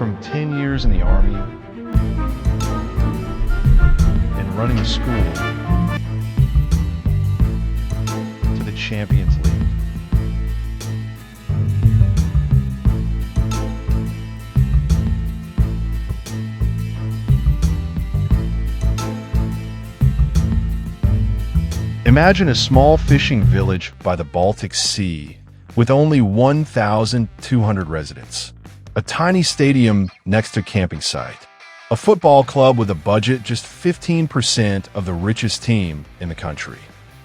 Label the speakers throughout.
Speaker 1: From 10 years in the army and running a school to the Champions League. Imagine a small fishing village by the Baltic Sea with only 1,200 residents. A tiny stadium next to a camping site. A football club with a budget just 15% of the richest team in the country.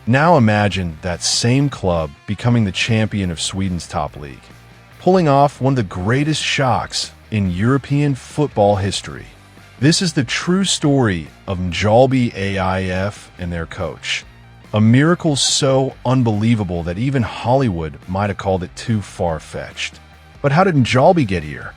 Speaker 1: Now imagine that same club becoming the champion of Sweden's top league, pulling off one of the greatest shocks in European football history. This is the true story of Mjällby AIF and their coach. A miracle so unbelievable that even Hollywood might have called it too far-fetched. But how did Mjällby get here?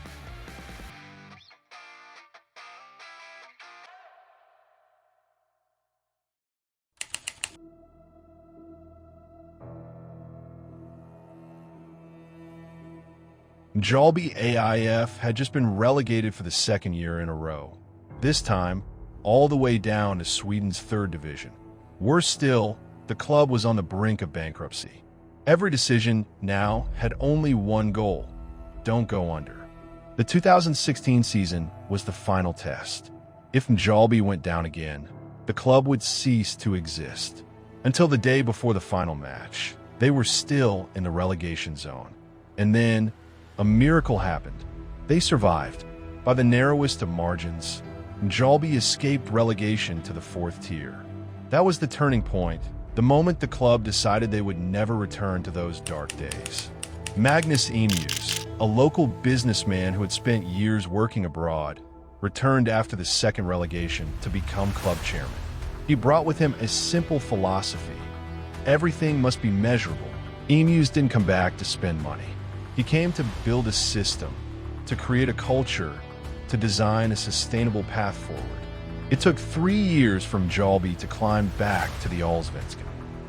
Speaker 1: Mjällby AIF had just been relegated for the second year in a row. This time, all the way down to Sweden's third division. Worse still, the club was on the brink of bankruptcy. Every decision now had only one goal: don't go under. The 2016 season was the final test. If Mjällby went down again, the club would cease to exist. Until the day before the final match, they were still in the relegation zone. And then, a miracle happened. They survived. By the narrowest of margins, Mjällby escaped relegation to the fourth tier. That was the turning point, the moment the club decided they would never return to those dark days. Magnus, a local businessman who had spent years working abroad, returned after the second relegation to become club chairman. He brought with him a simple philosophy. Everything must be measurable. Emuse didn't come back to spend money. He came to build a system, to create a culture, to design a sustainable path forward. It took 3 years for Mjällby to climb back to the Allsvenskan.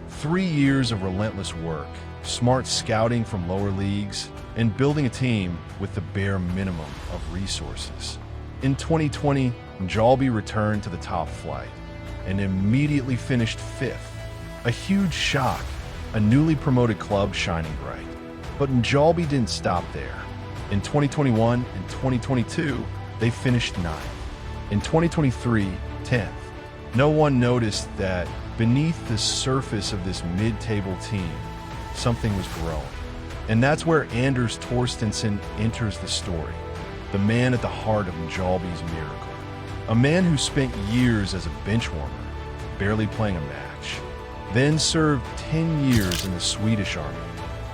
Speaker 1: 3 years of relentless work, smart scouting from lower leagues, and building a team with the bare minimum of resources. In 2020, Mjällby returned to the top flight and immediately finished 5th. A huge shock, a newly promoted club shining bright. But Mjällby didn't stop there. In 2021 and 2022, they finished 9th. In 2023, 10th. No one noticed that beneath the surface of this mid-table team, something was growing. And that's where Anders Torstensson enters the story, the man at the heart of Mjällby's miracle. A man who spent years as a bench warmer, barely playing a match, then served 10 years in the Swedish army,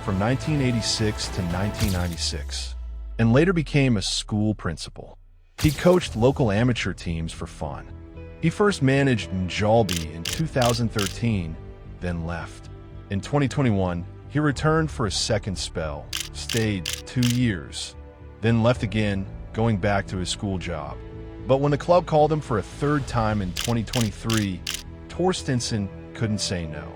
Speaker 1: from 1986 to 1996, and later became a school principal. He coached local amateur teams for fun. He first managed Mjällby in 2013, then left. In 2021, he returned for a second spell, stayed 2 years, then left again, going back to his school job. But when the club called him for a third time in 2023, Torstensson couldn't say no.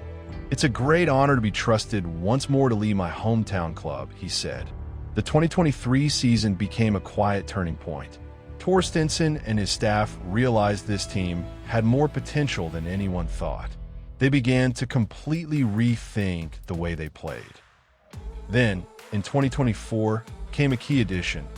Speaker 1: "It's a great honor to be trusted once more to lead my hometown club," he said. The 2023 season became a quiet turning point. Torstensson and his staff realized this team had more potential than anyone thought. They began to completely rethink the way they played. Then, in 2024, came a key addition,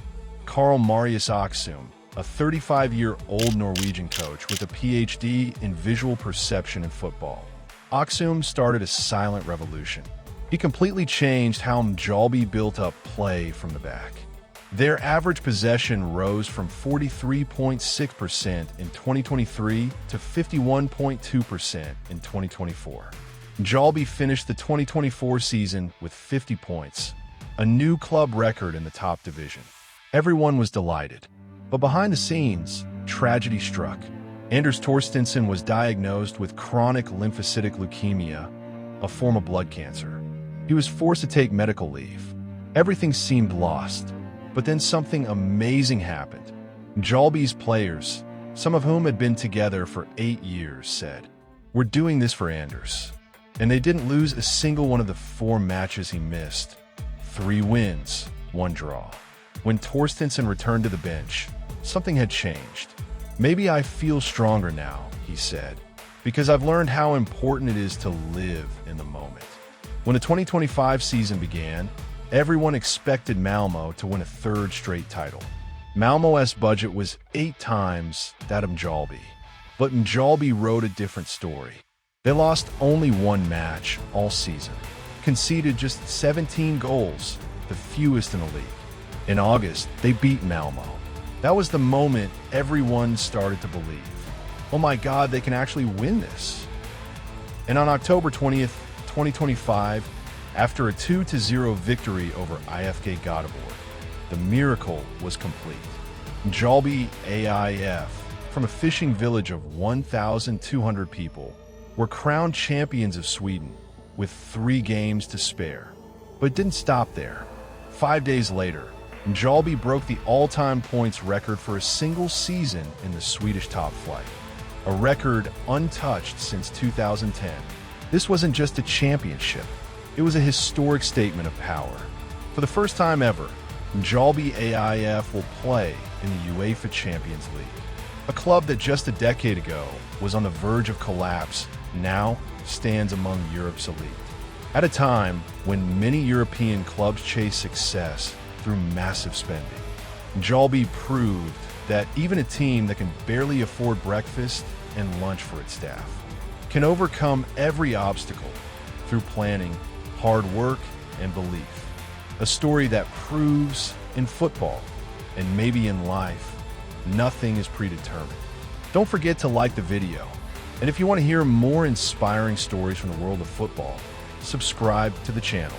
Speaker 1: Karl Marius Oxum, a 35-year-old Norwegian coach with a PhD in visual perception in football. Oxum started a silent revolution. He completely changed how Mjällby built up play from the back. Their average possession rose from 43.6% in 2023 to 51.2% in 2024. Mjällby finished the 2024 season with 50 points, a new club record in the top division. Everyone was delighted. But behind the scenes, tragedy struck. Anders Torstensson was diagnosed with chronic lymphocytic leukemia, a form of blood cancer. He was forced to take medical leave. Everything seemed lost. But then something amazing happened. Mjällby's players, some of whom had been together for 8 years, said, "We're doing this for Anders." And they didn't lose a single one of the 4 matches he missed. 3 wins, 1 draw. When Torstensson returned to the bench, something had changed. "Maybe I feel stronger now," he said, "because I've learned how important it is to live in the moment." When the 2025 season began, everyone expected Malmo to win a third straight title. Malmo's budget was 8 times that of Mjällby. But Mjällby wrote a different story. They lost only 1 match all season, conceded just 17 goals, the fewest in the league. In August, they beat Malmo. That was the moment everyone started to believe, "Oh my God, they can actually win this." And on October 20th, 2025, after a 2-0 victory over IFK Göteborg, the miracle was complete. Mjällby AIF, from a fishing village of 1,200 people, were crowned champions of Sweden with 3 games to spare. But it didn't stop there. 5 days later, Mjällby broke the all-time points record for a single season in the Swedish top flight, a record untouched since 2010. This wasn't just a championship, it was a historic statement of power. For the first time ever, Mjällby AIF will play in the UEFA Champions League. A club that just a decade ago was on the verge of collapse now stands among Europe's elite. At a time when many European clubs chase success through massive spending, Mjällby proved that even a team that can barely afford breakfast and lunch for its staff can overcome every obstacle through planning, hard work, and belief. A story that proves in football, and maybe in life, nothing is predetermined. Don't forget to like the video. And if you want to hear more inspiring stories from the world of football, subscribe to the channel.